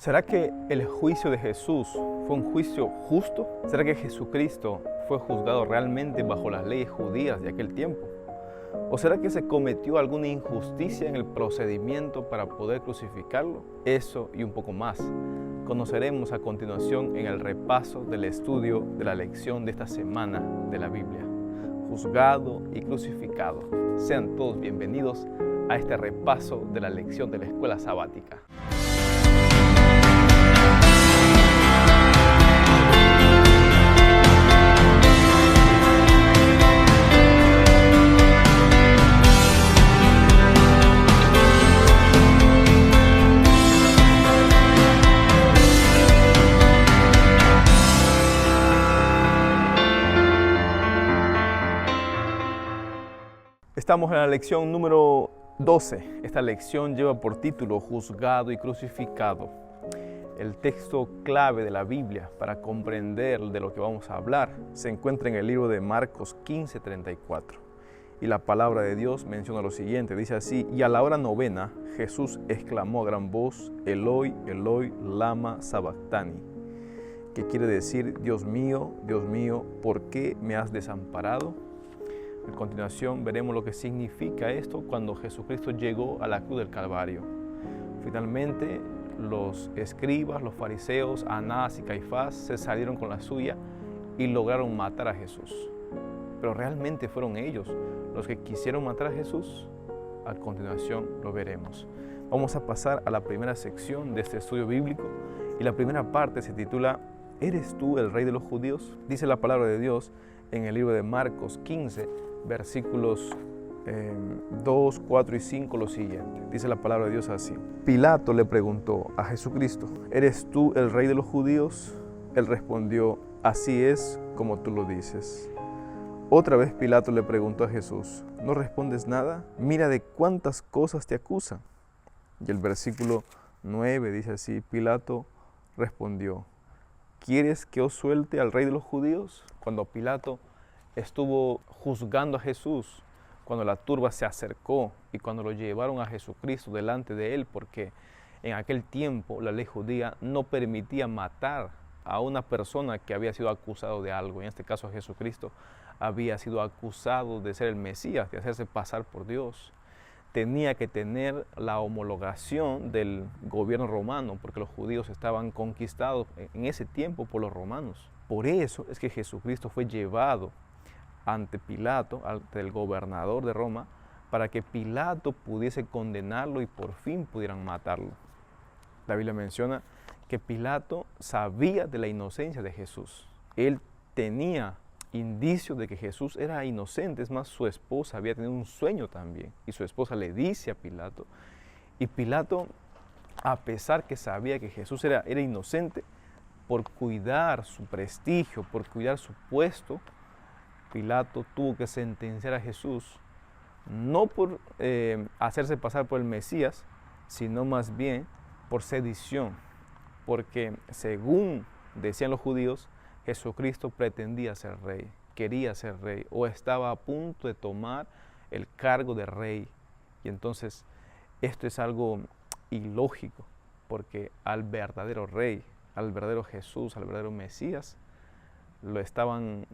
¿Será que el juicio de Jesús fue un juicio justo? ¿Será que Jesucristo fue juzgado realmente bajo las leyes judías de aquel tiempo? ¿O será que se cometió alguna injusticia en el procedimiento para poder crucificarlo? Eso y un poco más conoceremos a continuación en el repaso del estudio de la lección de esta semana de la Biblia. Juzgado y crucificado. Sean todos bienvenidos a este repaso de la lección de la escuela sabática. Estamos en la lección número 12. Esta lección lleva por título Juzgado y crucificado. El texto clave de la Biblia para comprender de lo que vamos a hablar se encuentra en el libro de Marcos 15:34. Y la palabra de Dios menciona lo siguiente, dice así: y a la hora novena Jesús exclamó a gran voz, Eloi, Eloi, lama sabactani, que quiere decir, Dios mío, ¿por qué me has desamparado? A continuación veremos lo que significa esto cuando Jesucristo llegó a la cruz del Calvario. Finalmente, los escribas, los fariseos, Anás y Caifás se salieron con la suya y lograron matar a Jesús. Pero ¿realmente fueron ellos los que quisieron matar a Jesús? A continuación lo veremos. Vamos a pasar a la primera sección de este estudio bíblico y la primera parte se titula ¿Eres tú el rey de los judíos? Dice la palabra de Dios en el libro de Marcos 15, versículos 2, 4 y 5 lo siguiente. Dice la palabra de Dios así. Pilato le preguntó a Jesucristo, ¿eres tú el rey de los judíos? Él respondió, así es como tú lo dices. Otra vez Pilato le preguntó a Jesús, ¿no respondes nada? Mira de cuántas cosas te acusan. Y el versículo 9 dice así, Pilato respondió, ¿quieres que os suelte al rey de los judíos? Cuando Pilato estuvo juzgando a Jesús, cuando la turba se acercó y cuando lo llevaron a Jesucristo delante de él, porque en aquel tiempo la ley judía no permitía matar a una persona que había sido acusado de algo. En este caso Jesucristo había sido acusado de ser el Mesías, de hacerse pasar por Dios. Tenía que tener la homologación del gobierno romano, porque los judíos estaban conquistados en ese tiempo por los romanos. Por eso es que Jesucristo fue llevado ante Pilato, ante el gobernador de Roma, para que Pilato pudiese condenarlo y por fin pudieran matarlo. La Biblia menciona que Pilato sabía de la inocencia de Jesús. Él tenía indicios de que Jesús era inocente, es más, su esposa había tenido un sueño también, y su esposa le dice a Pilato, y Pilato, a pesar que sabía que Jesús era inocente, por cuidar su prestigio, por cuidar su puesto, Pilato tuvo que sentenciar a Jesús, no por hacerse pasar por el Mesías, sino más bien por sedición, porque según decían los judíos, Jesucristo pretendía ser rey, quería ser rey, o estaba a punto de tomar el cargo de rey. Y entonces esto es algo ilógico, porque al verdadero rey, al verdadero Jesús, al verdadero Mesías, lo estaban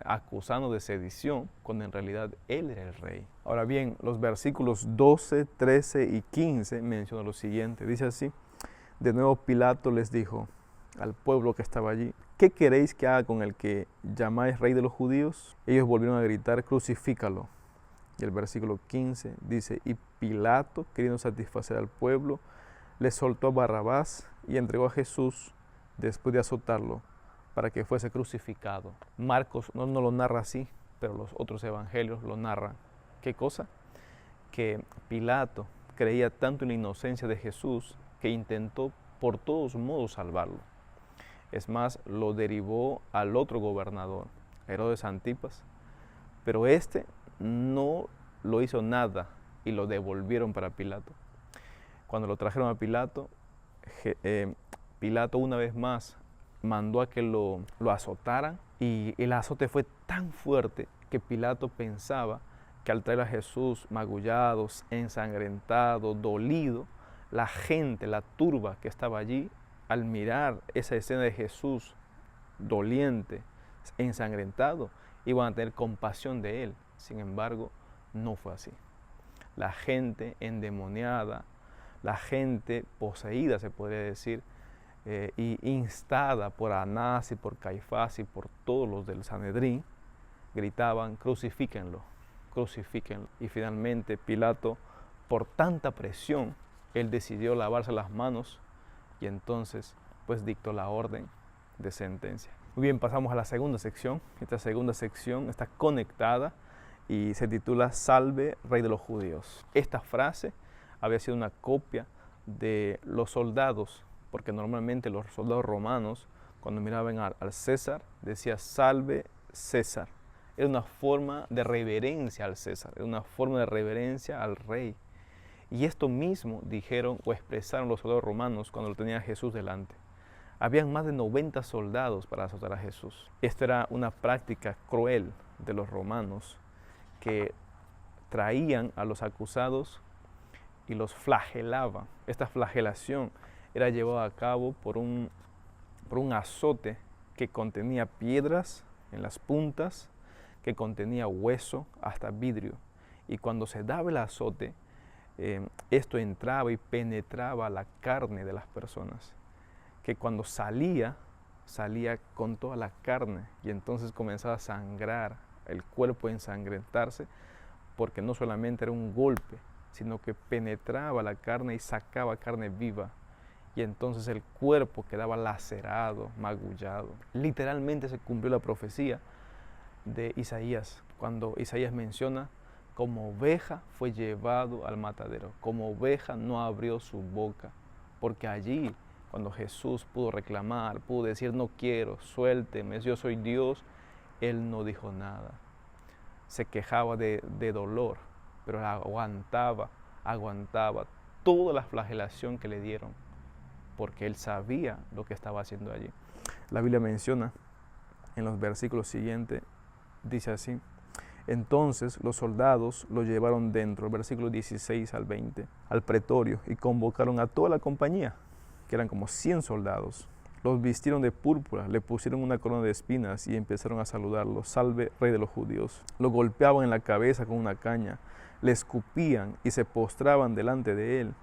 acusando de sedición, cuando en realidad Él era el rey. Ahora bien, los versículos 12, 13 y 15 mencionan lo siguiente. Dice así, de nuevo Pilato les dijo al pueblo que estaba allí, ¿qué queréis que haga con el que llamáis rey de los judíos? Ellos volvieron a gritar, crucifícalo. Y el versículo 15 dice, y Pilato, queriendo satisfacer al pueblo, le soltó a Barrabás y entregó a Jesús después de azotarlo, para que fuese crucificado. Marcos no lo narra así, pero los otros evangelios lo narran. ¿Qué cosa? Que Pilato creía tanto en la inocencia de Jesús que intentó por todos modos salvarlo. Es más, lo derivó al otro gobernador, Herodes Antipas, pero este no lo hizo nada y lo devolvieron para Pilato. Cuando lo trajeron a Pilato, Pilato una vez más mandó a que lo azotaran, y el azote fue tan fuerte que Pilato pensaba que al traer a Jesús magullado, ensangrentado, dolido, la gente, la turba que estaba allí, al mirar esa escena de Jesús doliente, ensangrentado, iban a tener compasión de él. Sin embargo, no fue así. La gente endemoniada, la gente poseída, se podría decir, y instada por Anás y por Caifás y por todos los del Sanedrín, gritaban: crucifíquenlo, crucifíquenlo. Y finalmente Pilato, por tanta presión, él decidió lavarse las manos y entonces pues dictó la orden de sentencia. Muy bien, pasamos a la segunda sección. Esta segunda sección está conectada y se titula Salve, Rey de los Judíos. Esta frase había sido una copia de los soldados, porque normalmente los soldados romanos, cuando miraban al César, decía Salve César. Era una forma de reverencia al César, era una forma de reverencia al rey. Y esto mismo dijeron o expresaron los soldados romanos cuando lo tenía Jesús delante. Habían más de 90 soldados para azotar a Jesús. Esta era una práctica cruel de los romanos, que traían a los acusados y los flagelaban. Esta flagelación era llevada a cabo por un azote que contenía piedras en las puntas, que contenía hueso hasta vidrio. Y cuando se daba el azote, esto entraba y penetraba la carne de las personas, que cuando salía con toda la carne, y entonces comenzaba a sangrar, el cuerpo a ensangrentarse, porque no solamente era un golpe, sino que penetraba la carne y sacaba carne viva, y entonces el cuerpo quedaba lacerado, magullado. Literalmente se cumplió la profecía de Isaías, cuando Isaías menciona: como oveja fue llevado al matadero, como oveja no abrió su boca, porque allí, cuando Jesús pudo reclamar, pudo decir: no quiero, suélteme, yo soy Dios, él no dijo nada. Se quejaba de dolor, pero aguantaba toda la flagelación que le dieron, porque él sabía lo que estaba haciendo allí. La Biblia menciona en los versículos siguientes, dice así: entonces los soldados lo llevaron dentro, versículos 16 al 20, al pretorio, y convocaron a toda la compañía, que eran como 100 soldados. Los vistieron de púrpura, le pusieron una corona de espinas y empezaron a saludarlo: Salve, Rey de los Judíos. Lo golpeaban en la cabeza con una caña, le escupían y se postraban delante de él.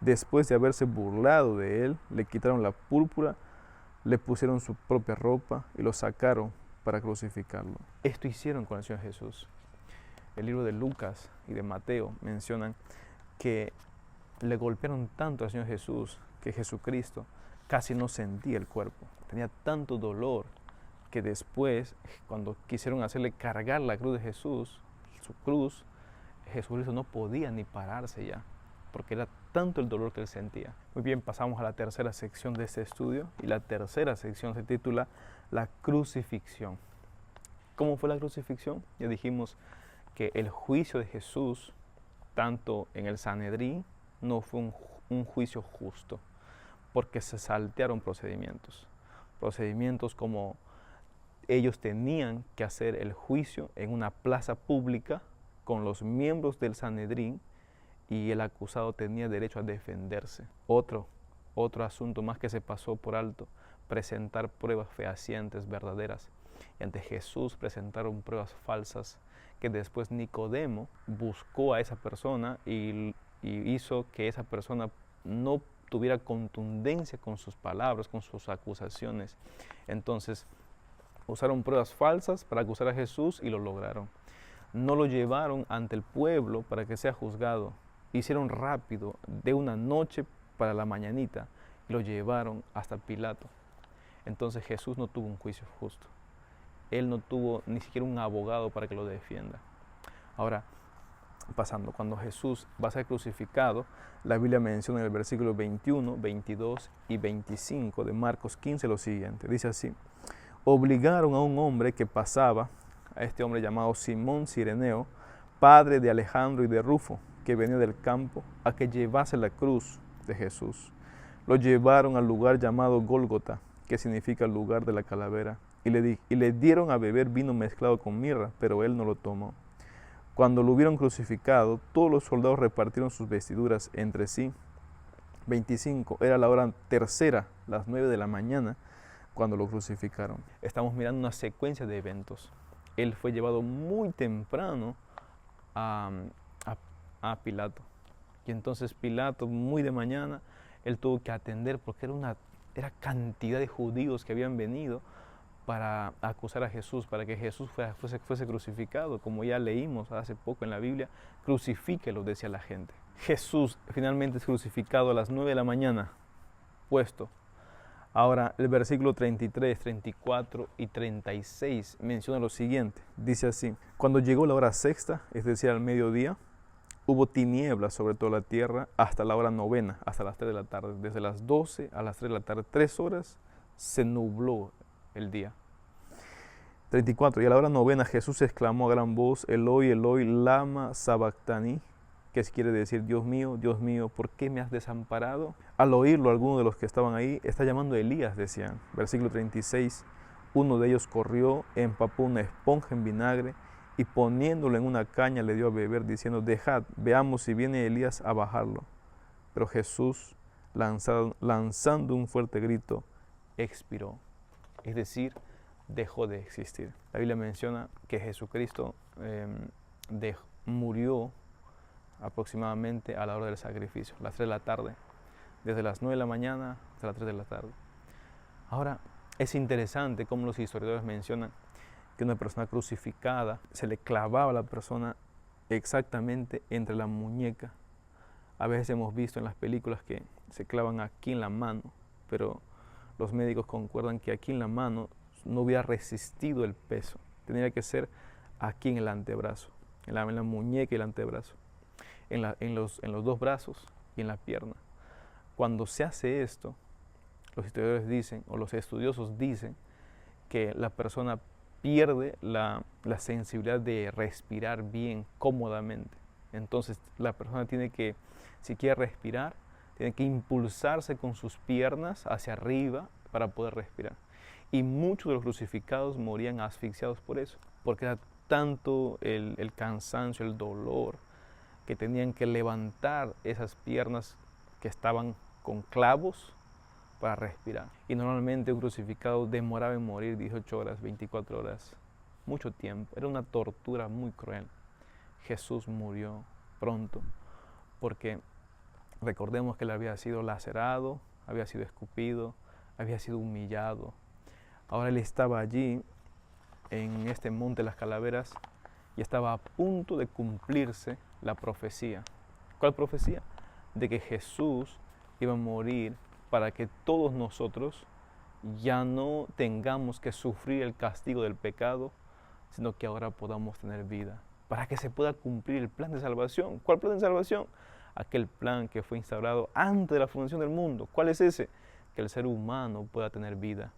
Después de haberse burlado de él, le quitaron la púrpura, le pusieron su propia ropa y lo sacaron para crucificarlo. Esto hicieron con el Señor Jesús. El libro de Lucas y de Mateo mencionan que le golpearon tanto al Señor Jesús que Jesucristo casi no sentía el cuerpo. Tenía tanto dolor que después, cuando quisieron hacerle cargar la cruz de Jesús, su cruz, Jesucristo no podía ni pararse ya, porque era tanto el dolor que él sentía. Muy bien, pasamos a la tercera sección de este estudio, y la tercera sección se titula La crucifixión. ¿Cómo fue la crucifixión? Ya dijimos que el juicio de Jesús, tanto en el Sanedrín, no fue un juicio justo, porque se saltearon procedimientos como ellos tenían que hacer el juicio en una plaza pública con los miembros del Sanedrín, y el acusado tenía derecho a defenderse. Otro asunto más que se pasó por alto: presentar pruebas fehacientes, verdaderas. Y ante Jesús presentaron pruebas falsas, que después Nicodemo buscó a esa persona y hizo que esa persona no tuviera contundencia con sus palabras, con sus acusaciones. Entonces usaron pruebas falsas para acusar a Jesús y lo lograron. No lo llevaron ante el pueblo para que sea juzgado. Hicieron rápido, de una noche para la mañanita, y lo llevaron hasta Pilato. Entonces Jesús no tuvo un juicio justo. Él no tuvo ni siquiera un abogado para que lo defienda. Ahora, pasando, cuando Jesús va a ser crucificado, la Biblia menciona en el versículo 21, 22 y 25 de Marcos 15 lo siguiente. Dice así: obligaron a un hombre que pasaba, a este hombre llamado Simón Cireneo, padre de Alejandro y de Rufo, que venía del campo, a que llevase la cruz de Jesús. Lo llevaron al lugar llamado Gólgota, que significa el lugar de la calavera, y le dieron a beber vino mezclado con mirra, pero él no lo tomó. Cuando lo hubieron crucificado, todos los soldados repartieron sus vestiduras entre sí, 25, era la hora tercera, las 9 de la mañana, cuando lo crucificaron. Estamos mirando una secuencia de eventos. Él fue llevado muy temprano a Pilato. Y entonces Pilato, muy de mañana, él tuvo que atender porque era cantidad de judíos que habían venido para acusar a Jesús, para que Jesús fuese crucificado. Como ya leímos hace poco en la Biblia, crucifíquelo, decía la gente. Jesús finalmente es crucificado a las 9 de la mañana, puesto. Ahora, el versículo 33, 34 y 36 menciona lo siguiente. Dice así: cuando llegó la hora sexta, es decir, al mediodía, hubo tinieblas sobre toda la tierra hasta la hora novena, hasta las 3 de la tarde. Desde las 12 a las 3 de la tarde, 3 horas, se nubló el día. 34. Y a la hora novena Jesús exclamó a gran voz: Eloi, Eloi, lama sabactani, que quiere decir: Dios mío, ¿por qué me has desamparado? Al oírlo, algunos de los que estaban ahí: está llamando a Elías, decían. Versículo 36. Uno de ellos corrió, empapó una esponja en vinagre y poniéndolo en una caña le dio a beber, diciendo: dejad, veamos si viene Elías a bajarlo. Pero Jesús, lanzando un fuerte grito, expiró. Es decir, dejó de existir. La Biblia menciona que Jesucristo murió aproximadamente a la hora del sacrificio, las 3 de la tarde, desde las 9 de la mañana hasta las 3 de la tarde. Ahora, es interesante cómo los historiadores mencionan que una persona crucificada se le clavaba a la persona exactamente entre la muñeca. A veces hemos visto en las películas que se clavan aquí en la mano, pero los médicos concuerdan que aquí en la mano no hubiera resistido el peso. Tendría que ser aquí en el antebrazo, en la muñeca y el antebrazo, en los dos brazos y en la pierna. Cuando se hace esto, los historiadores dicen, o los estudiosos dicen, que la persona pierde la sensibilidad de respirar bien, cómodamente. Entonces la persona tiene que, si quiere respirar, tiene que impulsarse con sus piernas hacia arriba para poder respirar. Y muchos de los crucificados morían asfixiados por eso, porque era tanto el cansancio, el dolor, que tenían que levantar esas piernas que estaban con clavos para respirar. Y normalmente un crucificado demoraba en morir 18 horas, 24 horas, mucho tiempo. Era una tortura muy cruel. Jesús murió pronto porque recordemos que él había sido lacerado, había sido escupido, había sido humillado. Ahora él estaba allí en este monte de las calaveras y estaba a punto de cumplirse la profecía. ¿Cuál profecía? De que Jesús iba a morir para que todos nosotros ya no tengamos que sufrir el castigo del pecado, sino que ahora podamos tener vida, para que se pueda cumplir el plan de salvación. ¿Cuál plan de salvación? Aquel plan que fue instaurado antes de la fundación del mundo. ¿Cuál es ese? Que el ser humano pueda tener vida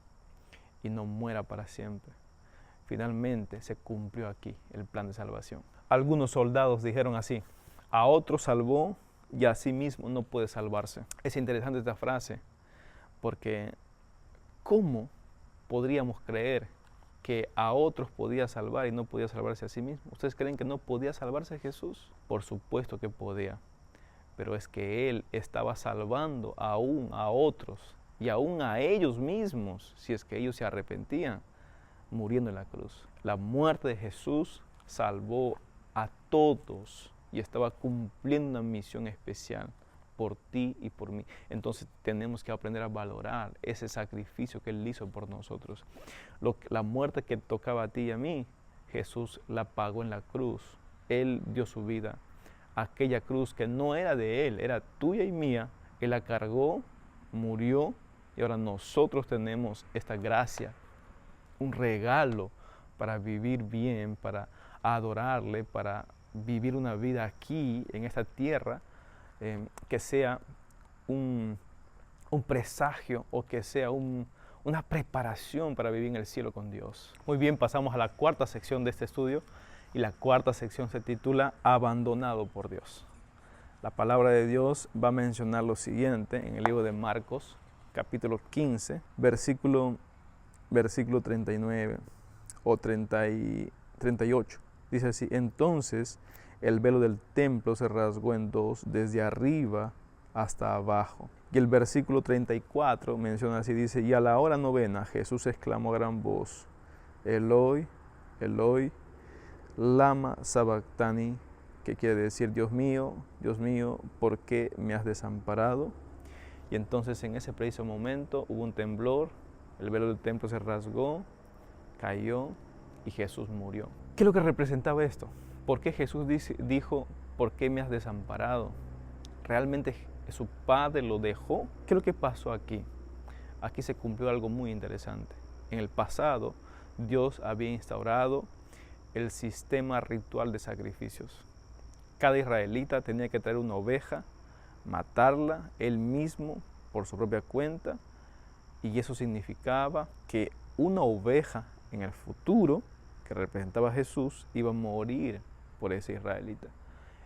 y no muera para siempre. Finalmente se cumplió aquí el plan de salvación. Algunos soldados dijeron así: a otros salvó y a sí mismo no puede salvarse. Es interesante esta frase porque ¿cómo podríamos creer que a otros podía salvar y no podía salvarse a sí mismo? ¿Ustedes creen que no podía salvarse Jesús? Por supuesto que podía, pero es que Él estaba salvando aún a otros y aún a ellos mismos, si es que ellos se arrepentían, muriendo en la cruz. La muerte de Jesús salvó a todos y estaba cumpliendo una misión especial por ti y por mí. Entonces tenemos que aprender a valorar ese sacrificio que Él hizo por nosotros. La muerte que tocaba a ti y a mí, Jesús la pagó en la cruz. Él dio su vida. Aquella cruz que no era de Él, era tuya y mía, Él la cargó, murió, y ahora nosotros tenemos esta gracia, un regalo para vivir bien, para adorarle, para vivir una vida aquí, en esta tierra, que sea un presagio o que sea una preparación para vivir en el cielo con Dios. Muy bien, pasamos a la cuarta sección de este estudio y la cuarta sección se titula Abandonado por Dios. La palabra de Dios va a mencionar lo siguiente en el libro de Marcos, capítulo 15, versículo 39 o 38. Dice así: entonces el velo del templo se rasgó en dos, desde arriba hasta abajo. Y el versículo 34 menciona así, dice, y a la hora novena Jesús exclamó a gran voz, Eloi, Eloi, lama sabactani, que quiere decir, Dios mío, ¿por qué me has desamparado? Y entonces en ese preciso momento hubo un temblor, el velo del templo se rasgó, cayó y Jesús murió. ¿Qué es lo que representaba esto? ¿Por qué Jesús dijo, ¿por qué me has desamparado? ¿Realmente su Padre lo dejó? ¿Qué es lo que pasó aquí? Aquí se cumplió algo muy interesante. En el pasado, Dios había instaurado el sistema ritual de sacrificios. Cada israelita tenía que traer una oveja, matarla él mismo por su propia cuenta, y eso significaba que una oveja en el futuro, que representaba a Jesús, iba a morir por ese israelita.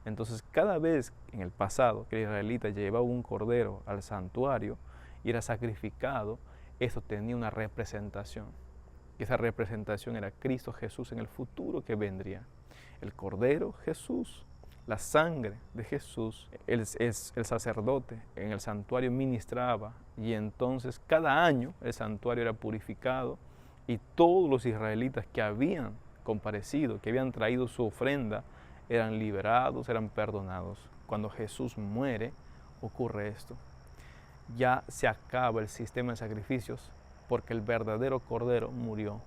Entonces, cada vez en el pasado que el israelita llevaba un cordero al santuario y era sacrificado, eso tenía una representación. Y esa representación era Cristo Jesús en el futuro que vendría. El cordero Jesús, la sangre de Jesús, el sacerdote en el santuario ministraba, y entonces cada año el santuario era purificado y todos los israelitas que habían comparecido, que habían traído su ofrenda, eran liberados, eran perdonados. Cuando Jesús muere, ocurre esto. Ya se acaba el sistema de sacrificios porque el verdadero Cordero murió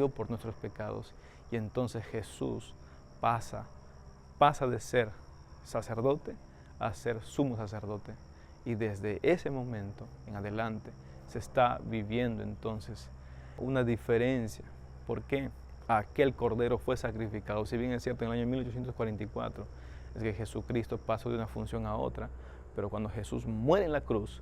por nuestros pecados. Y entonces Jesús pasa de ser sacerdote a ser sumo sacerdote. Y desde ese momento en adelante se está viviendo entonces una diferencia. ¿Por qué? Aquel Cordero fue sacrificado. Si bien es cierto, en el año 1844 es que Jesucristo pasó de una función a otra, pero cuando Jesús muere en la cruz,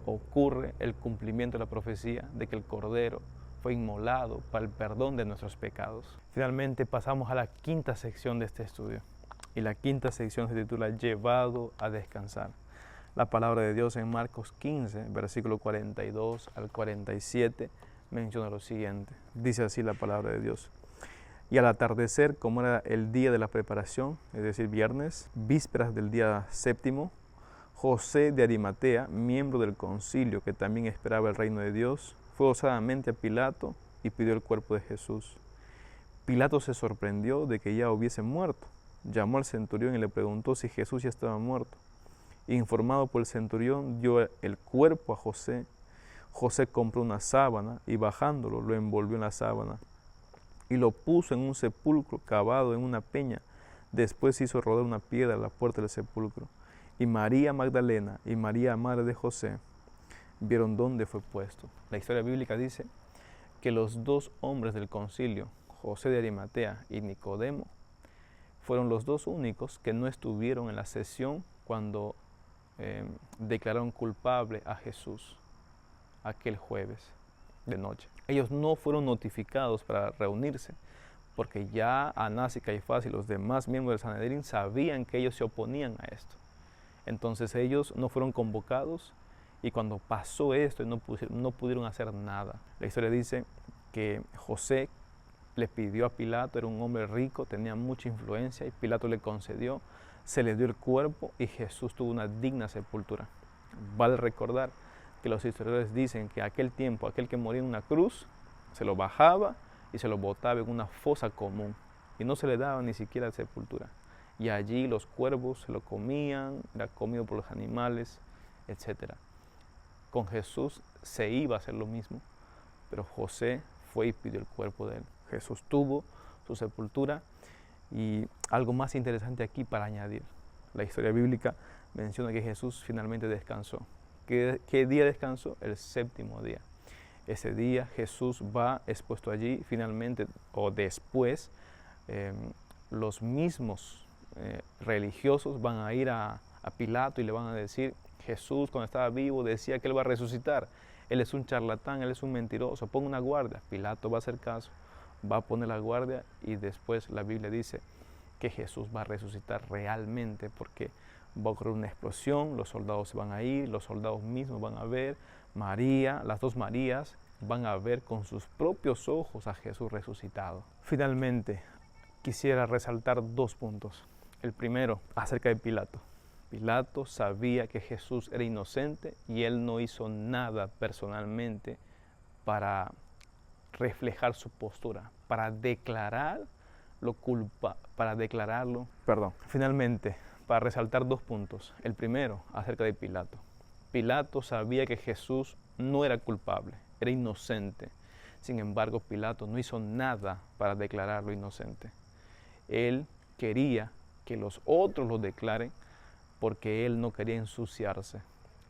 ocurre el cumplimiento de la profecía de que el Cordero fue inmolado para el perdón de nuestros pecados. Finalmente pasamos a la quinta sección de este estudio. Y la quinta sección se titula Llevado a descansar. La palabra de Dios en Marcos 15, versículo 42 al 47, menciona lo siguiente. Dice así la palabra de Dios. Y al atardecer, como era el día de la preparación, es decir, viernes, vísperas del día séptimo, José de Arimatea, miembro del concilio que también esperaba el reino de Dios, fue osadamente a Pilato y pidió el cuerpo de Jesús. Pilato se sorprendió de que ya hubiese muerto. Llamó al centurión y le preguntó si Jesús ya estaba muerto. Informado por el centurión, dio el cuerpo a José. José compró una sábana y bajándolo lo envolvió en la sábana y lo puso en un sepulcro cavado en una peña. Después hizo rodar una piedra a la puerta del sepulcro. Y María Magdalena y María, madre de José, vieron dónde fue puesto. La historia bíblica dice que los dos hombres del concilio, José de Arimatea y Nicodemo, fueron los dos únicos que no estuvieron en la sesión cuando declararon culpable a Jesús aquel jueves de noche. Ellos no fueron notificados para reunirse porque ya Anás y Caifás y los demás miembros del Sanedrín sabían que ellos se oponían a esto. Entonces ellos no fueron convocados y cuando pasó esto no pudieron hacer nada. La historia dice que José le pidió a Pilato, era un hombre rico, tenía mucha influencia y Pilato le concedió, se le dio el cuerpo y Jesús tuvo una digna sepultura. Vale recordar que los historiadores dicen que aquel tiempo, aquel que moría en una cruz, se lo bajaba y se lo botaba en una fosa común y no se le daba ni siquiera sepultura. Y allí los cuervos se lo comían, era comido por los animales, etc. Con Jesús se iba a hacer lo mismo, pero José fue y pidió el cuerpo de él. Jesús tuvo su sepultura y algo más interesante aquí para añadir. La historia bíblica menciona que Jesús finalmente descansó. ¿Qué día descansó? El séptimo día. Ese día Jesús va expuesto allí, finalmente o después los mismos religiosos van a ir a Pilato y le van a decir, Jesús cuando estaba vivo decía que él va a resucitar, él es un charlatán, él es un mentiroso, ponga una guardia. Pilato va a hacer caso, va a poner la guardia y después la Biblia dice que Jesús va a resucitar realmente porque va a ocurrir una explosión, los soldados se van a ir, los soldados mismos van a ver, María, las dos Marías van a ver con sus propios ojos a Jesús resucitado. Finalmente, quisiera resaltar dos puntos. El primero, acerca de Pilato. Pilato sabía que Jesús era inocente y él no hizo nada personalmente para reflejar su postura, para declararlo. Finalmente, para resaltar 2 puntos. El primero, acerca de Pilato. Pilato sabía que Jesús no era culpable, era inocente. Sin embargo, Pilato no hizo nada para declararlo inocente. Él quería que los otros lo declaren porque él no quería ensuciarse.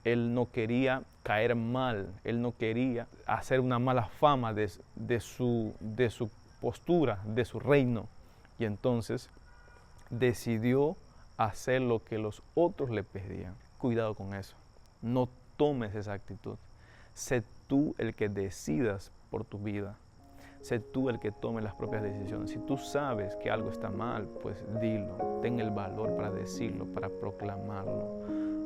Él no quería caer mal, él no quería hacer una mala fama de su postura, de su reino. Y entonces decidió hacer lo que los otros le pedían. Cuidado con eso. No tomes esa actitud. Sé tú el que decidas por tu vida. Sé tú el que tome las propias decisiones. Si tú sabes que algo está mal, pues dilo. Ten el valor para decirlo, para proclamarlo.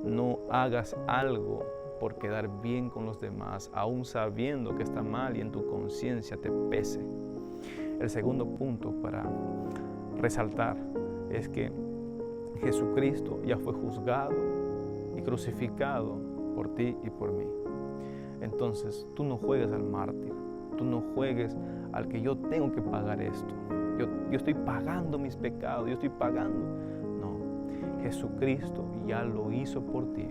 No hagas algo por quedar bien con los demás, aún sabiendo que está mal y en tu conciencia te pese. El segundo punto para resaltar es que Jesucristo ya fue juzgado y crucificado por ti y por mí. Entonces, tú no juegues al mártir, tú no juegues al que yo tengo que pagar esto. Yo estoy pagando mis pecados, yo estoy pagando. No, Jesucristo ya lo hizo por ti.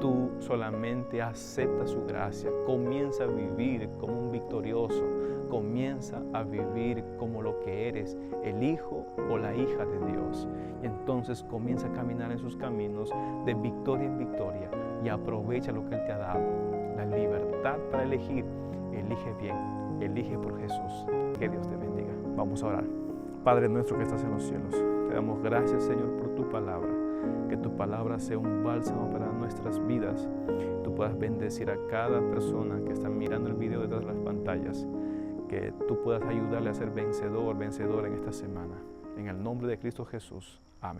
Tú solamente acepta su gracia, comienza a vivir como un victorioso, comienza a vivir como lo que eres, el hijo o la hija de Dios. Y entonces comienza a caminar en sus caminos de victoria en victoria y aprovecha lo que Él te ha dado, la libertad para elegir. Elige bien, elige por Jesús. Que Dios te bendiga. Vamos a orar. Padre nuestro que estás en los cielos, te damos gracias, Señor, por tu palabra. Que tu palabra sea un bálsamo para nuestras vidas. Tú puedas bendecir a cada persona que está mirando el video detrás de las pantallas. Que tú puedas ayudarle a ser vencedor, vencedora en esta semana. En el nombre de Cristo Jesús. Amén.